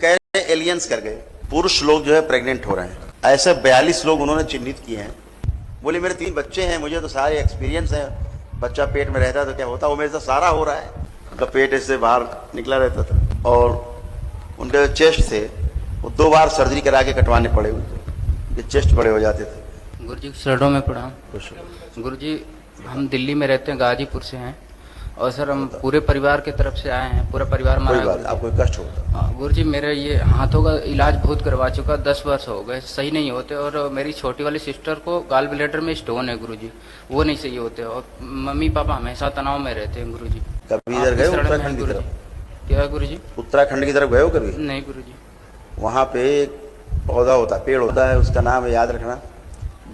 कह रहे हैं एलियंस कर गए, पुरुष लोग जो है प्रेग्नेंट हो रहे हैं। ऐसे 42 लोग उन्होंने चिन्हित किए हैं। बोले मेरे 3 बच्चे हैं, मुझे तो सारे एक्सपीरियंस है, बच्चा पेट में रहता तो क्या होता, वो मेरे से सारा हो रहा है। उनका पेट ऐसे बाहर निकला रहता था और उनके चेस्ट थे वो 2 बार सर्जरी करा के कटवाने पड़े उनको, ये चेस्ट बड़े हो जाते थे। गुरुजी शरणों में प्रणाम। गुरुजी हम दिल्ली में रहते हैं, गाजीपुर से हैं और सर हम पूरे परिवार के तरफ से आए हैं, पूरा परिवार हमारा। कोई बात, आपको कष्ट होता। हाँ गुरुजी, मेरे ये हाथों का इलाज बहुत करवा चुका, 10 वर्ष हो गए, सही नहीं होते। और मेरी छोटी वाली सिस्टर को गाल ब्लैडर में स्टोन है गुरुजी, वो नहीं सही होते। और मम्मी पापा हमेशा तनाव में रहते हैं गुरुजी। कभी इधर गए उत्तराखंड की तरफ? क्या गुरुजी? उत्तराखंड की तरफ गए हो कभी? नहीं गुरुजी। वहाँ पे एक पौधा होता है, पेड़ होता है, उसका नाम है, याद रखना,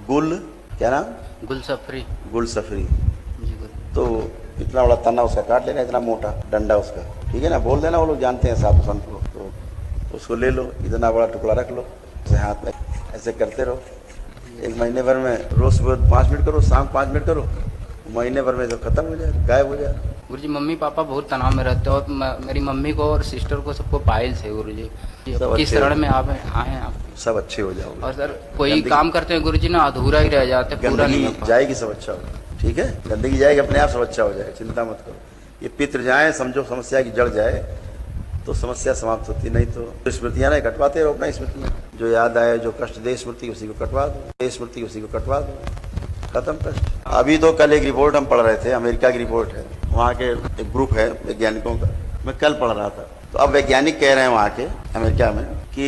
गुल, क्या नाम? गुलसफरी। गुलसफरी। जी गुरुजी। तो इतना बड़ा तना उसका काट लेना, इतना मोटा डंडा उसका, ठीक है ना, बोल देना, वो लोग जानते हैं साधु संत लोग। तो उसको ले लो, इतना बड़ा टुकड़ा रख लो, उसे हाथ में ऐसे करते रहो। 1 महीने भर में रोज सुबह 5 मिनट करो, शाम 5 मिनट करो, महीने भर में तो खत्म हो जाए, गायब हो जाए। गुरुजी मम्मी पापा बहुत तनाव में रहते हैं और मेरी मम्मी को और सिस्टर को सबको पाइल्स है गुरुजी। किस शरण में आप आए हैं आप? सब अच्छे हो जाओगे। और सर कोई काम करते हैं गुरुजी ना, अधूरा ही रह जाते, पूरा नहीं हो पाता। जाएगी, सब अच्छा हो, ठीक है, गंदगी जाएगी, अपने आप सब अच्छा हो जाए, चिंता मत करो। ये पितृ जाए, समझो समस्या की जड़ जाए तो समस्या समाप्त होती, नहीं तो स्मृतियां नहीं, कटवाते रहो अपना स्मृतियां, जो याद आए, जो कष्ट दे स्मृति उसी को कटवा दो, स्मृति उसी को कटवा दो, खत्म कष्ट। अभी तो कल एक रिपोर्ट हम पढ़ रहे थे, अमेरिका की रिपोर्ट है, वहाँ के एक ग्रुप है वैज्ञानिकों का, मैं कल पढ़ रहा था। तो अब वैज्ञानिक कह रहे हैं वहाँ के अमेरिका में कि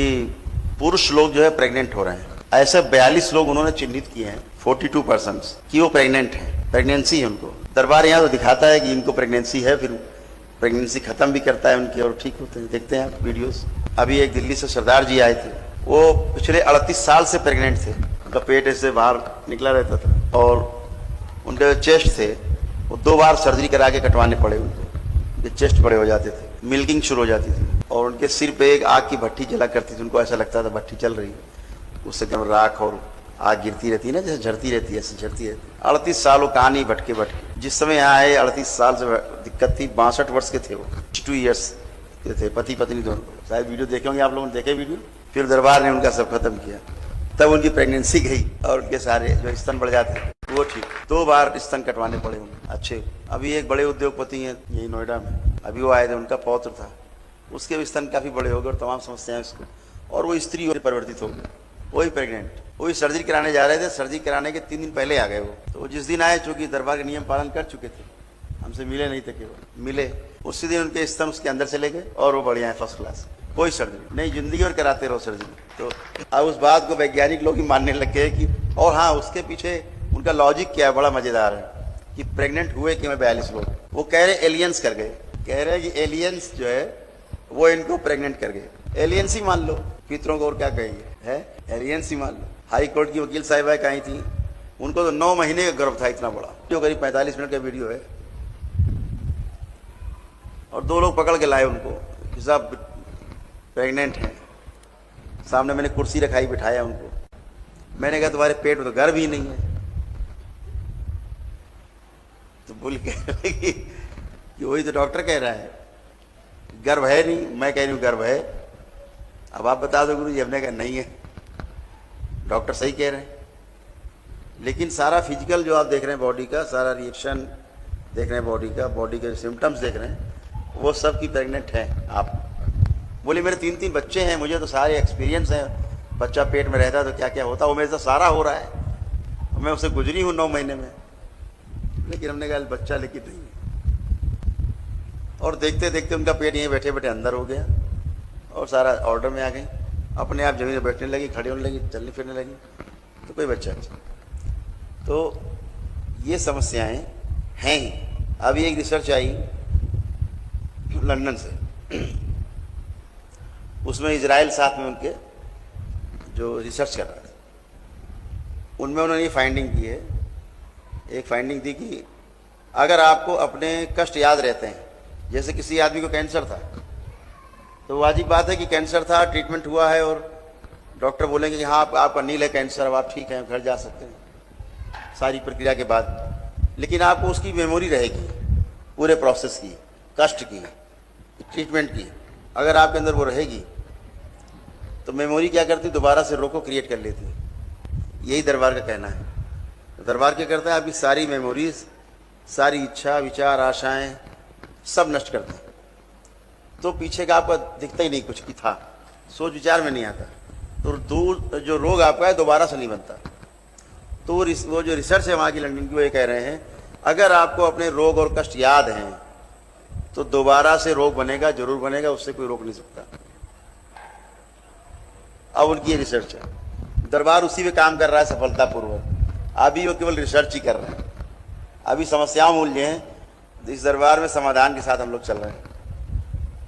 पुरुष लोग जो है प्रेग्नेंट हो रहे हैं। ऐसे 42 लोग उन्होंने चिन्हित किए हैं, 42% कि वो प्रेग्नेंट हैं, प्रेगनेंसी है उनको। दरबार यहाँ तो दिखाता है कि इनको प्रेगनेंसी है, फिर प्रेगनेंसी खत्म भी करता है उनकी और ठीक होते हैं। देखते हैं आप वीडियोस। अभी एक दिल्ली से सरदार जी आए थे, वो पिछले 38 साल से प्रेग्नेंट थे, उनका पेट ऐसे बाहर निकला रहता था और उनके चेस्ट थे वो 2 बार सर्जरी करा के कटवाने पड़े उनको, ये चेस्ट बड़े हो जाते थे, मिल्किंग शुरू हो जाती थी और उनके सिर पे एक आग की भट्टी जला करती थी, उनको ऐसा लगता था भट्टी चल रही है, उससे एकदम राख और आग गिरती रहती है ना, जैसे झड़ती रहती है, ऐसे झड़ती रहती है। 38 साल वो कहानी भटके भटके, जिस समय यहाँ आए 38 साल से दिक्कत थी, 62 वर्ष के थे वो, 2 ईयर्स के थे, पति पत्नी दोनों। शायद वीडियो देखे होंगे आप लोगों ने, देखे वीडियो। फिर दरबार ने उनका सब खत्म किया, तब उनकी प्रेगनेंसी गई और उनके सारे जो स्तन बढ़ जाते थे वो ठीक। 2 बार स्तन कटवाने पड़े उन्हें अच्छे। अभी एक बड़े उद्योगपति हैं यही नोएडा में, अभी वो आए थे, उनका पौत्र था, उसके भी स्तन काफी बड़े हो गए और तमाम समस्याएं उसको, और वो स्त्री परिवर्तित हो गए, वही प्रेग्नेंट, वही सर्जरी कराने जा रहे थे, सर्जरी कराने के 3 दिन पहले आ गए वो। तो जिस दिन आए, चूंकि दरबार के नियम पालन कर चुके थे, हमसे मिले नहीं थे, केवल मिले, उसी दिन उनके स्तन उसके अंदर चले गए और वो बढ़िया है, फर्स्ट क्लास, कोई सर्जरी नहीं, जिंदगी और कराते रहो सर्जरी। तो अब उस बात को वैज्ञानिक लोग ही मानने लग गए कि, और हाँ, उसके पीछे उनका लॉजिक क्या है, बड़ा मजेदार है कि प्रेग्नेंट हुए कि 42 लोग, वो कह रहे एलियंस कर गए, कह रहे हैं कि एलियंस जो है वो इनको प्रेग्नेंट कर गए। एलियंस ही मान लो, पितरों को और क्या कहेंगे, है एलियंस ही मान लो। हाई कोर्ट की वकील साहिबा कहीं थी, उनको तो 9 महीने का गर्भ था, इतना बड़ा, जो करीब 45 मिनट का वीडियो है, और 2 लोग पकड़ के लाए उनको कि साहब प्रेग्नेंट हैं। सामने मैंने कुर्सी रखाई, बिठाया उनको, मैंने कहा तुम्हारे पेट में तो गर्भ ही नहीं है। तो बोल के कि वही तो डॉक्टर कह रहा है गर्भ है नहीं, मैं कह रही हूँ गर्भ है, अब आप बता दो गुरु जी। हमने कहा नहीं है, डॉक्टर सही कह रहे हैं। लेकिन सारा फिजिकल जो आप देख रहे हैं बॉडी का, सारा रिएक्शन देख रहे हैं बॉडी का, बॉडी के सिम्टम्स देख रहे हैं, वो सब की प्रेग्नेंट है आप। बोले मेरे 3 बच्चे हैं, मुझे तो सारे एक्सपीरियंस है, बच्चा पेट में रहता तो क्या क्या होता, वो मेरे से सारा हो रहा है, मैं उससे गुजरी हूँ 9 महीने में। लेकिन हमने कहा बच्चा लेकिन नहीं, और देखते देखते उनका पेट यहीं बैठे बैठे अंदर हो गया और सारा ऑर्डर में आ गई, अपने आप जमीन पर बैठने लगी, खड़ी होने लगी, चलने फिरने लगी, तो कोई बच्चा नहीं। तो ये समस्याएं हैं ही। अभी एक रिसर्च आई लंदन से, उसमें इजराइल साथ में उनके जो रिसर्च कर रहा था, उनमें उन्होंने ये फाइंडिंग की है, एक फाइंडिंग दी कि अगर आपको अपने कष्ट याद रहते हैं, जैसे किसी आदमी को कैंसर था, तो वाजिब बात है कि कैंसर था, ट्रीटमेंट हुआ है और डॉक्टर बोलेंगे कि हाँ आपका नील है कैंसर, अब आप ठीक हैं, घर जा सकते हैं सारी प्रक्रिया के बाद। लेकिन आपको उसकी मेमोरी रहेगी पूरे प्रोसेस की, कष्ट की, ट्रीटमेंट की, अगर आपके अंदर वो रहेगी तो मेमोरी क्या करती, दोबारा से रो को क्रिएट कर लेती है। यही दरबार का कहना है। तो दरबार क्या करता है, आपकी सारी मेमोरीज, सारी इच्छा, विचार, आशाएं सब नष्ट करते हैं। तो पीछे का आपका दिखता ही नहीं कुछ कि था, सोच विचार में नहीं आता। तो दूर जो रोग आपका है दोबारा से नहीं बनता। तो वो जो रिसर्च है वहाँ की लंदन की, वो ये कह रहे हैं अगर आपको अपने रोग और कष्ट याद हैं तो दोबारा से रोग बनेगा, जरूर बनेगा, उससे कोई रोक नहीं सकता। अब उनकी ये रिसर्च है। दरबार उसी पे काम कर रहा है सफलतापूर्वक। अभी वो केवल रिसर्च ही कर रहे हैं। अभी समस्याओं मूल्य हैं, इस दरबार में समाधान के साथ हम लोग चल रहे हैं।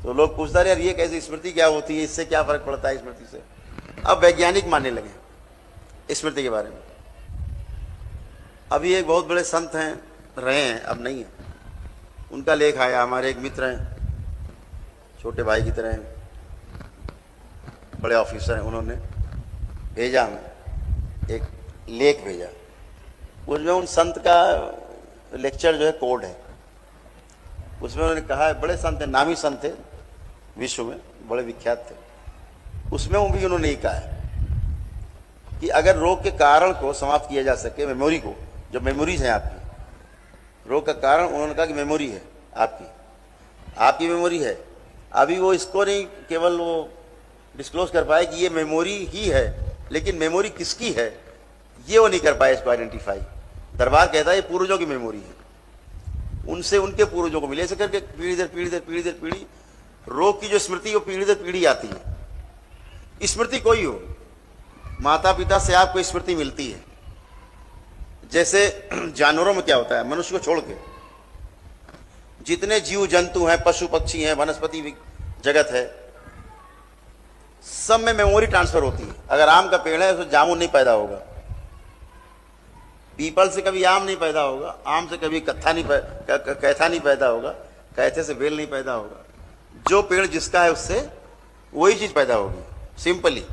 तो लोग पूछता रहे यार ये कैसे स्मृति क्या होती है, इससे क्या फर्क पड़ता है स्मृति से। अब वैज्ञानिक मानने लगे स्मृति के बारे में। अभी एक बहुत बड़े संत हैं, रहे हैं, अब नहीं है, उनका लेख आया। हमारे एक मित्र हैं, छोटे भाई की तरह हैं, बड़े ऑफिसर हैं, उन्होंने भेजा हमें एक लेख भेजा। उसमें उन संत का लेक्चर जो है कोड है। उसमें उन्होंने कहा है, बड़े संत हैं, नामी संत थे विश्व में, बड़े विख्यात थे। उसमें वो भी उन्होंने ये कहा है कि अगर रोग के कारण को समाप्त किया जा सके, मेमोरी को, जो मेमोरीज हैं आपकी, रोग का कारण उन्होंने कहा कि मेमोरी है आपकी मेमोरी है। अभी वो इसको नहीं केवल वो डिस्क्लोज कर पाए कि ये मेमोरी ही है, लेकिन मेमोरी किसकी है ये वो नहीं कर पाए इसको आइडेंटिफाई। दरबार कहता है ये पूर्वजों की मेमोरी है, उनसे उनके पूर्वजों को मिले। ऐसे करके पीढ़ी दर पीढ़ी रोग की जो स्मृति वो पीढ़ी दर पीढ़ी आती है। स्मृति कोई हो, माता पिता से आपको स्मृति मिलती है। जैसे जानवरों में क्या होता है, मनुष्य को छोड़ के जितने जीव जंतु हैं, पशु पक्षी हैं, वनस्पति जगत है, सब में मेमोरी ट्रांसफर होती है। अगर आम का पेड़ है उसमें जामुन नहीं पैदा होगा, पीपल से कभी आम नहीं पैदा होगा, आम से कभी कैथा नहीं पैदा होगा, कैथे से बेल नहीं पैदा होगा। जो पेड़ जिसका है उससे वही चीज पैदा होगी। सिंपली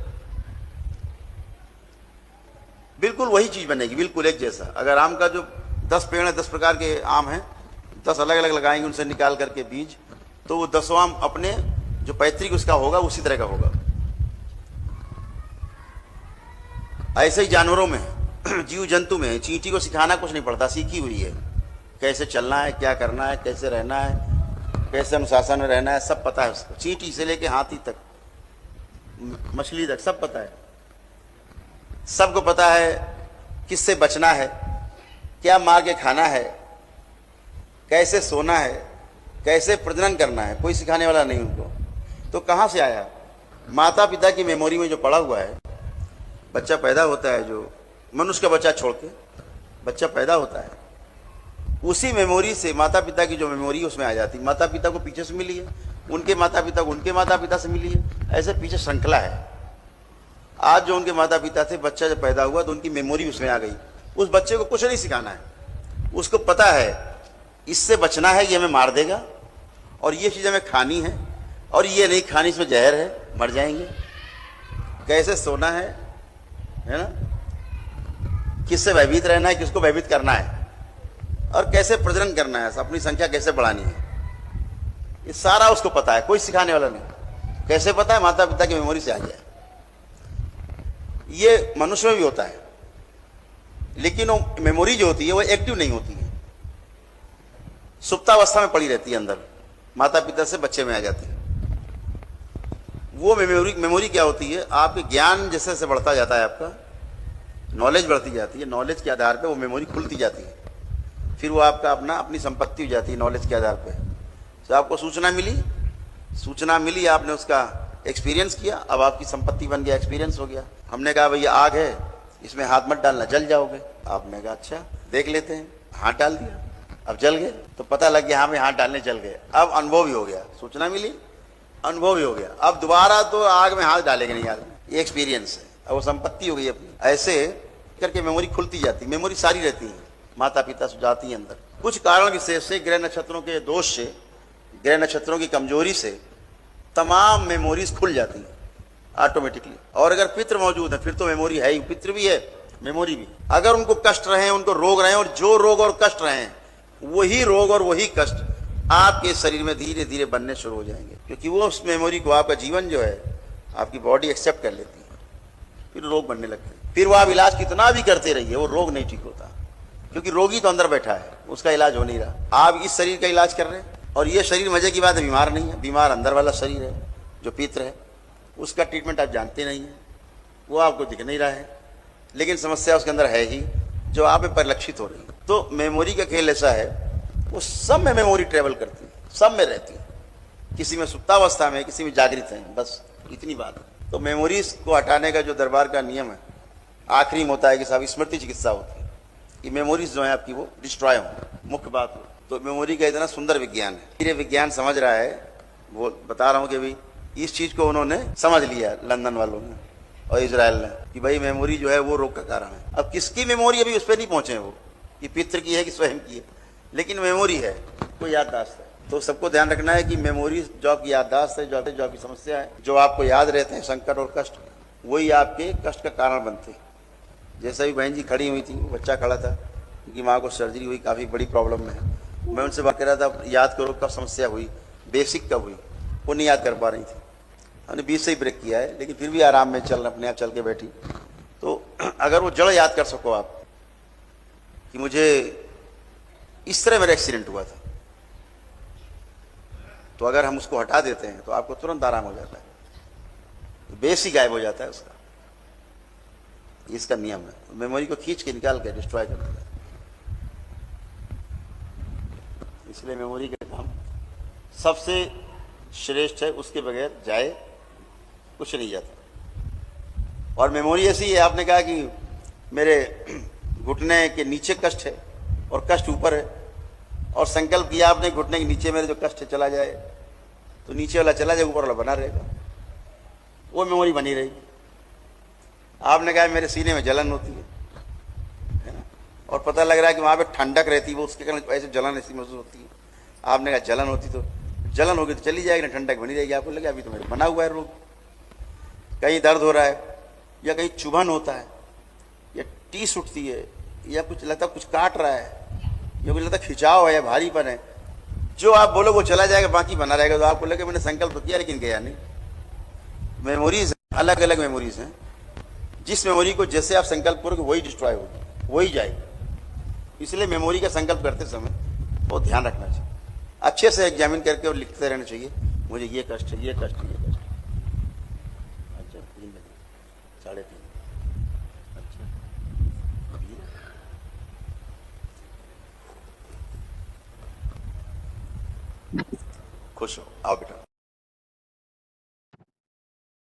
बिल्कुल वही चीज बनेगी, बिल्कुल एक जैसा। अगर आम का जो 10 पेड़ है, 10 प्रकार के आम हैं, 10 अलग अलग लगाएंगे उनसे निकाल करके बीज, तो वो 10 आम अपने जो पैतृक उसका होगा उसी तरह का होगा। ऐसे ही जानवरों में, जीव जंतु में, चींटी को सिखाना कुछ नहीं पड़ता, सीखी हुई है। कैसे चलना है, क्या करना है, कैसे रहना है, कैसे अनुशासन में रहना है, सब पता है उसको। चींटी से लेके हाथी तक, मछली तक सब पता है। सबको पता है किससे बचना है, क्या मार के खाना है, कैसे सोना है, कैसे प्रजनन करना है, कोई सिखाने वाला नहीं उनको। तो कहाँ से आया? माता पिता की मेमोरी में जो पड़ा हुआ है। बच्चा पैदा होता है, जो मनुष्य का बच्चा छोड़ के बच्चा पैदा होता है, उसी मेमोरी से माता पिता की जो मेमोरी उसमें आ जाती है। माता पिता को पीछे से मिली है, उनके माता पिता को उनके माता पिता से मिली है, ऐसे पीछे श्रृंखला है। आज जो उनके माता पिता थे, बच्चा जब पैदा हुआ तो उनकी मेमोरी उसमें आ गई। उस बच्चे को कुछ नहीं सिखाना है, उसको पता है इससे बचना है, ये हमें मार देगा, और ये चीज़ हमें खानी है, और ये नहीं खानी, इसमें जहर है, मर जाएंगे। कैसे सोना है ना, किससे भयभीत रहना है, किसको भयभीत करना है, और कैसे प्रजनन करना है, अपनी संख्या कैसे बढ़ानी है, ये सारा उसको पता है, कोई सिखाने वाला नहीं। कैसे पता है? माता पिता की मेमोरी से आ जाए। ये मनुष्य में भी होता है, लेकिन वो मेमोरी जो होती है वो एक्टिव नहीं होती है, सुप्तावस्था में पड़ी रहती है, अंदर माता पिता से बच्चे में आ जाती है। वो मेमोरी क्या होती है? आपके ज्ञान जैसे जैसे बढ़ता जाता है, आपका नॉलेज बढ़ती जाती है, नॉलेज के आधार पे वो मेमोरी खुलती जाती है, फिर वो आपका अपनी संपत्ति हो जाती है नॉलेज के आधार पे। तो आपको सूचना मिली, आपने उसका एक्सपीरियंस किया, अब आपकी संपत्ति बन गया, एक्सपीरियंस हो गया। हमने कहा भैया आग है, इसमें हाथ मत डालना, जल जाओगे। आपने कहा अच्छा देख लेते हैं, हाथ डाल दिया, अब जल गए, तो पता लग गया हाँ भाई हाथ डालने जल गए। अब अनुभव भी हो गया, सूचना मिली, अनुभव भी हो गया, अब दोबारा तो आग में हाथ डालेंगे नहीं आदमी, ये एक्सपीरियंस है, अब वो संपत्ति हो गई अपनी। ऐसे करके मेमोरी खुलती जाती, मेमोरी सारी रहती है, माता पिता से जाती है अंदर। कुछ कारण विशेष से, ग्रह नक्षत्रों के दोष से, ग्रह नक्षत्रों की कमजोरी से तमाम मेमोरीज खुल जाती है ऑटोमेटिकली। और अगर पितृ मौजूद है फिर तो मेमोरी है ही, पितृ भी है, मेमोरी भी। अगर उनको कष्ट रहे, उनको रोग रहे, और जो रोग और कष्ट रहे वही रोग और वही कष्ट आपके शरीर में धीरे धीरे बनने शुरू हो जाएंगे, क्योंकि वो उस मेमोरी को, आपका जीवन जो है आपकी बॉडी एक्सेप्ट कर लेती है, फिर रोग बनने लगते हैं। फिर वो आप इलाज कितना भी करते रहिए, वो रोग नहीं ठीक होता, क्योंकि रोगी तो अंदर बैठा है, उसका इलाज हो नहीं रहा। आप इस शरीर का इलाज कर रहे हैं, और ये शरीर मजे की बात है, बीमार नहीं है, बीमार अंदर वाला शरीर है जो पित्र है, उसका ट्रीटमेंट आप जानते नहीं हैं, वो आपको दिख नहीं रहा है, लेकिन समस्या उसके अंदर है ही, जो आप में परिलक्षित हो रही है। तो मेमोरी का खेल ऐसा है, वो सब में मेमोरी ट्रेवल करती है, सब में रहती है, किसी में सुप्तावस्था में, किसी में जागृत है, बस इतनी बात है। तो मेमोरीज को हटाने का जो दरबार का नियम है, आखिरी में होता है कि साहब स्मृति चिकित्सा होती है, कि मेमोरीज जो है आपकी वो डिस्ट्रॉय हो, मुख्य बात हो। तो मेमोरी का इतना सुंदर विज्ञान है, ये विज्ञान समझ रहा है, वो बता रहा हूँ कि भाई इस चीज को उन्होंने समझ लिया लंदन वालों ने और इजराइल ने, कि भाई मेमोरी जो है वो रोग का कारण है। अब किसकी मेमोरी अभी उस पर नहीं पहुंचे वो, कि पितृ की है कि स्वयं की है, लेकिन मेमोरी है, कोई याददाश्त है। तो सबको ध्यान रखना है कि मेमोरी जो आपकी याददाश्त है, जो आपकी समस्या है, जो आपको याद रहते हैं संकट और कष्ट, वही आपके कष्ट का कारण बनते हैं। जैसे भी बहन जी खड़ी हुई थी, बच्चा खड़ा था, उनकी माँ को सर्जरी हुई, काफ़ी बड़ी प्रॉब्लम में है। मैं उनसे बात कर रहा था, याद करो कब समस्या हुई, बेसिक कब हुई, वो नहीं याद कर पा रही थी। हमने 20 से ही ब्रेक किया है, लेकिन फिर भी आराम में अपने आप चल के बैठी। तो अगर वो जड़ याद कर सको आप, कि मुझे इस तरह मेरा एक्सीडेंट हुआ था, तो अगर हम उसको हटा देते हैं तो आपको तुरंत आराम हो जाता है, बेस ही गायब हो जाता है उसका। इसका नियम है, मेमोरी को खींच के निकाल के डिस्ट्रॉय कर देता है। इसलिए मेमोरी का काम सबसे श्रेष्ठ है, उसके बगैर जाए कुछ नहीं जाता। और मेमोरी ऐसी है, आपने कहा कि मेरे घुटने के नीचे कष्ट है और कष्ट ऊपर है, और संकल्प किया आपने घुटने के नीचे मेरे जो कष्ट है चला जाए, तो नीचे वाला चला जाए, ऊपर वाला बना रहेगा, वो मेमोरी बनी रहेगी। आपने कहा मेरे सीने में जलन होती है ना, और पता लग रहा है कि वहाँ पे ठंडक रहती है, वो उसके कारण ऐसे जलन ऐसी महसूस होती है। आपने कहा जलन होती, तो जलन होगी तो चली जाएगी ना, ठंडक बनी रहेगी। आपको लगे अभी तो मेरे बना हुआ है रोग, कहीं दर्द हो रहा है, या कहीं चुभन होता है, या टीस उठती है, या कुछ लगता कुछ काट रहा है, या कुछ लगता खिंचाव है या भारीपन है, जो आप बोलो वो चला जाएगा, बाकी बना रहेगा। तो आपको लगे मैंने संकल्प तो किया लेकिन गया नहीं। मेमोरीज अलग अलग मेमोरीज हैं, जिस मेमोरी को जैसे आप संकल्प करोगे वही डिस्ट्रॉय होगी, वही जाएगी। इसलिए मेमोरी का संकल्प करते समय बहुत ध्यान रखना चाहिए, अच्छे से एग्जामिन करके और लिखते रहना चाहिए, मुझे ये कष्ट है, ये कष्ट है, ये कष्ट है। अच्छा 3 बजे 3:30, अच्छा खुश हो, आओ बेटा।